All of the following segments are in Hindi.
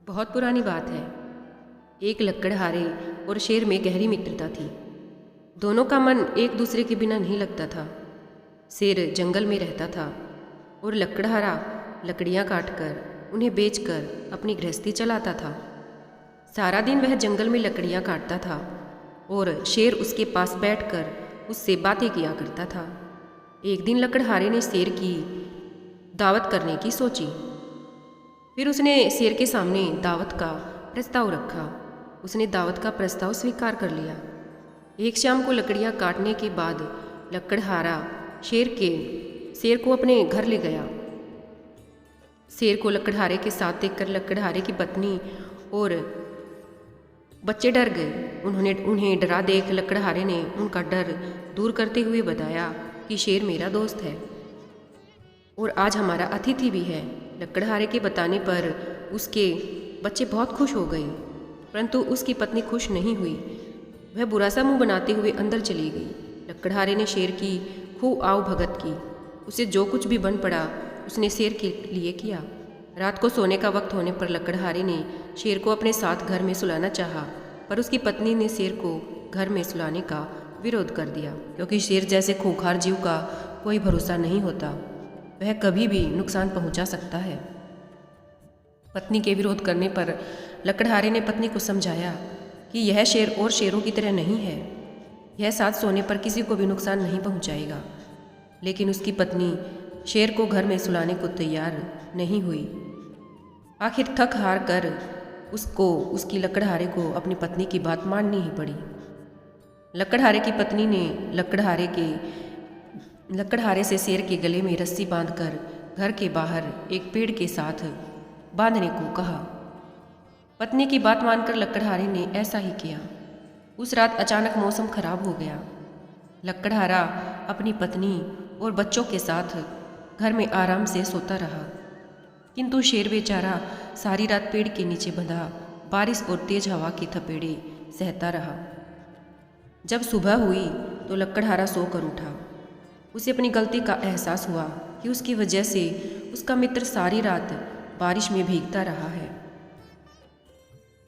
बहुत पुरानी बात है। एक लकड़हारे और शेर में गहरी मित्रता थी। दोनों का मन एक दूसरे के बिना नहीं लगता था। शेर जंगल में रहता था और लकड़हारा लकड़ियाँ काटकर उन्हें बेचकर अपनी गृहस्थी चलाता था। सारा दिन वह जंगल में लकड़ियाँ काटता था और शेर उसके पास बैठकर उससे बातें किया करता था। एक दिन लकड़हारे ने शेर की दावत करने की सोची। फिर उसने शेर के सामने दावत का प्रस्ताव रखा। उसने दावत का प्रस्ताव स्वीकार कर लिया। एक शाम को लकड़ियाँ काटने के बाद लकड़हारा शेर को अपने घर ले गया। शेर को लकड़हारे के साथ देखकर लकड़हारे की पत्नी और बच्चे डर गए। उन्हें डरा देख लकड़हारे ने उनका डर दूर करते हुए बताया कि शेर मेरा दोस्त है और आज हमारा अतिथि भी है। लकड़हारे के बताने पर उसके बच्चे बहुत खुश हो गए, परंतु उसकी पत्नी खुश नहीं हुई। वह बुरा सा मुंह बनाते हुए अंदर चली गई। लकड़हारे ने शेर की खूब आव भगत की। उसे जो कुछ भी बन पड़ा उसने शेर के लिए किया। रात को सोने का वक्त होने पर लकड़हारे ने शेर को अपने साथ घर में सुलाना चाहा, पर उसकी पत्नी ने शेर को घर में सुलाने का विरोध कर दिया, क्योंकि शेर जैसे खूंखार जीव का कोई भरोसा नहीं होता। वह कभी भी नुकसान पहुंचा सकता है। पत्नी के विरोध करने पर लकड़हारे ने पत्नी को समझाया कि यह शेर और शेरों की तरह नहीं है। यह साथ सोने पर किसी को भी नुकसान नहीं पहुंचाएगा। लेकिन उसकी पत्नी शेर को घर में सुलाने को तैयार नहीं हुई। आखिर थक हार कर उसकी लकड़हारे को अपनी पत्नी की बात माननी ही पड़ी। लकड़हारे की पत्नी ने लकड़हारे से शेर के गले में रस्सी बांधकर घर के बाहर एक पेड़ के साथ बांधने को कहा। पत्नी की बात मानकर लकड़हारे ने ऐसा ही किया। उस रात अचानक मौसम खराब हो गया। लकड़हारा अपनी पत्नी और बच्चों के साथ घर में आराम से सोता रहा, किंतु शेर बेचारा सारी रात पेड़ के नीचे बंधा बारिश और तेज हवा की थपेड़े सहता रहा। जब सुबह हुई तो लकड़हारा सोकर उठा। उसे अपनी गलती का एहसास हुआ कि उसकी वजह से उसका मित्र सारी रात बारिश में भीगता रहा है।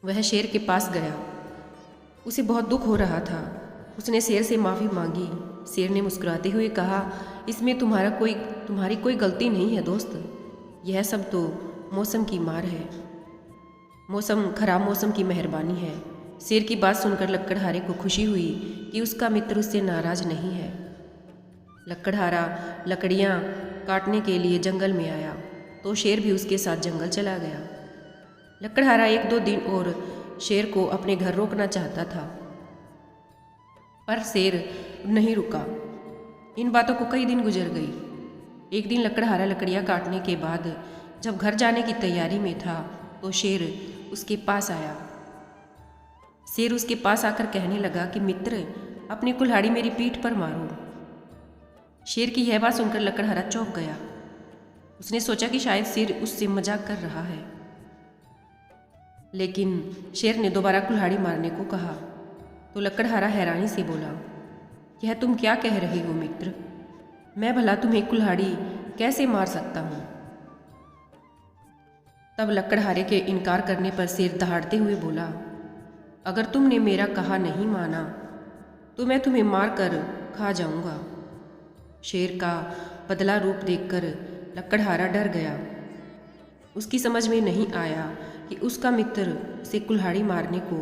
वह शेर के पास गया। उसे बहुत दुख हो रहा था। उसने शेर से माफ़ी मांगी। शेर ने मुस्कुराते हुए कहा, इसमें तुम्हारी कोई गलती नहीं है दोस्त। यह सब तो मौसम की मार है। खराब मौसम की मेहरबानी है। शेर की बात सुनकर लकड़हारे को खुशी हुई कि उसका मित्र उससे नाराज नहीं है। लकड़हारा लकड़ियाँ काटने के लिए जंगल में आया तो शेर भी उसके साथ जंगल चला गया। लकड़हारा 1-2 दिन और शेर को अपने घर रोकना चाहता था, पर शेर नहीं रुका। इन बातों को कई दिन गुजर गई। एक दिन लकड़हारा लकड़ियाँ काटने के बाद जब घर जाने की तैयारी में था तो शेर उसके पास आया। शेर उसके पास आकर कहने लगा कि मित्र, अपनी कुल्हाड़ी मेरी पीठ पर मारो। शेर की यह बात सुनकर लकड़हारा चौंक गया। उसने सोचा कि शायद शेर उससे मजाक कर रहा है, लेकिन शेर ने दोबारा कुल्हाड़ी मारने को कहा तो लकड़हारा हैरानी से बोला, यह तुम क्या कह रहे हो मित्र? मैं भला तुम्हें कुल्हाड़ी कैसे मार सकता हूँ? तब लकड़हारे के इनकार करने पर शेर दहाड़ते हुए बोला, अगर तुमने मेरा कहा नहीं माना तो मैं तुम्हें मार कर खा जाऊंगा। शेर का बदला रूप देखकर लकड़हारा डर गया। उसकी समझ में नहीं आया कि उसका मित्र उसे कुल्हाड़ी मारने को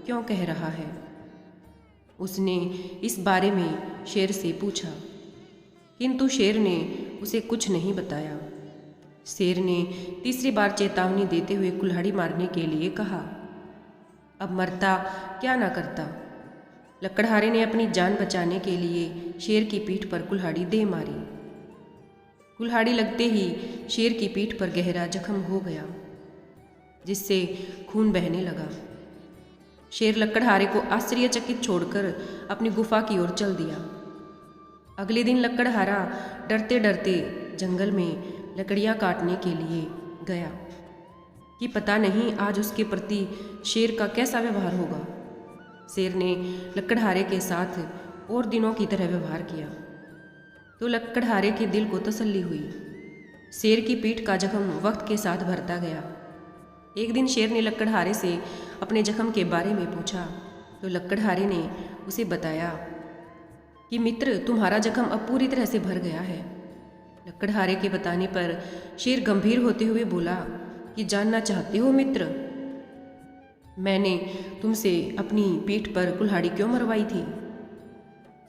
क्यों कह रहा है। उसने इस बारे में शेर से पूछा, किंतु शेर ने उसे कुछ नहीं बताया। शेर ने तीसरी बार चेतावनी देते हुए कुल्हाड़ी मारने के लिए कहा। अब मरता क्या ना करता। लकड़हारे ने अपनी जान बचाने के लिए शेर की पीठ पर कुल्हाड़ी दे मारी। कुल्हाड़ी लगते ही शेर की पीठ पर गहरा जख्म हो गया, जिससे खून बहने लगा। शेर लकड़हारे को आश्चर्यचकित छोड़कर अपनी गुफा की ओर चल दिया। अगले दिन लकड़हारा डरते डरते जंगल में लकड़ियाँ काटने के लिए गया कि पता नहीं आज उसके प्रति शेर का कैसा व्यवहार होगा। शेर ने लकड़हारे के साथ और दिनों की तरह व्यवहार किया तो लकड़हारे के दिल को तसल्ली हुई। शेर की पीठ का जख्म वक्त के साथ भरता गया। एक दिन शेर ने लकड़हारे से अपने जख्म के बारे में पूछा तो लकड़हारे ने उसे बताया कि मित्र, तुम्हारा जख्म अब पूरी तरह से भर गया है। लकड़हारे के बताने पर शेर गंभीर होते हुए बोला कि जानना चाहते हो मित्र, मैंने तुमसे अपनी पीठ पर कुल्हाड़ी क्यों मरवाई थी?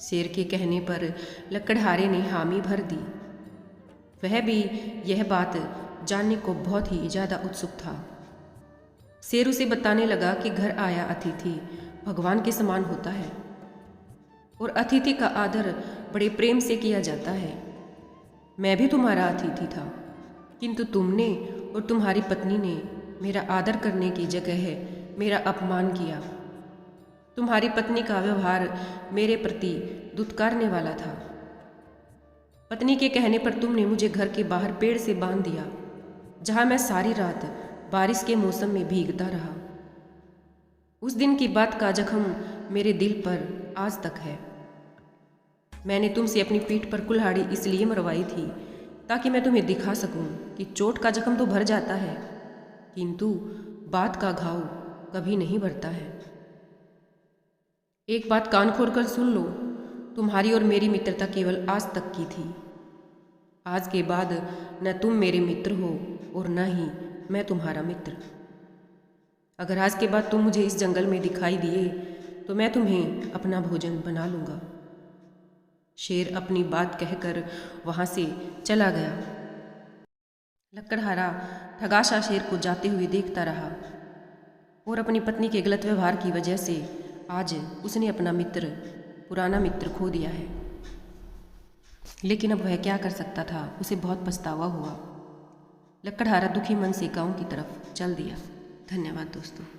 शेर के कहने पर लकड़हारे ने हामी भर दी। वह भी यह बात जानने को बहुत ही ज़्यादा उत्सुक था। शेर उसे बताने लगा कि घर आया अतिथि भगवान के समान होता है और अतिथि का आदर बड़े प्रेम से किया जाता है। मैं भी तुम्हारा अतिथि था, किंतु तुमने और तुम्हारी पत्नी ने मेरा आदर करने की जगह मेरा अपमान किया। तुम्हारी पत्नी का व्यवहार मेरे प्रति दुत्कारने वाला था। पत्नी के कहने पर तुमने मुझे घर के बाहर पेड़ से बांध दिया, जहां मैं सारी रात बारिश के मौसम में भीगता रहा। उस दिन की बात का जख्म मेरे दिल पर आज तक है। मैंने तुमसे अपनी पीठ पर कुल्हाड़ी इसलिए मरवाई थी ताकि मैं तुम्हें दिखा सकूं कि चोट का जख्म तो भर जाता है, किंतु बात का घाव कभी नहीं भरता है। एक बात कान खोलकर सुन लो, तुम्हारी और मेरी मित्रता केवल आज तक की थी। आज के बाद न तुम मेरे मित्र हो और न ही मैं तुम्हारा मित्र। अगर आज के बाद तुम मुझे इस जंगल में दिखाई दिए तो मैं तुम्हें अपना भोजन बना लूँगा। शेर अपनी बात कहकर वहाँ से चला गया। लकड़हारा ठगाशा शेर को जाते हुए देखता रहा और अपनी पत्नी के गलत व्यवहार की वजह से आज उसने अपना मित्र, पुराना मित्र खो दिया है। लेकिन अब वह क्या कर सकता था, उसे बहुत पछतावा हुआ। लकड़हारा दुखी मन से गांव की तरफ चल दिया। धन्यवाद दोस्तों।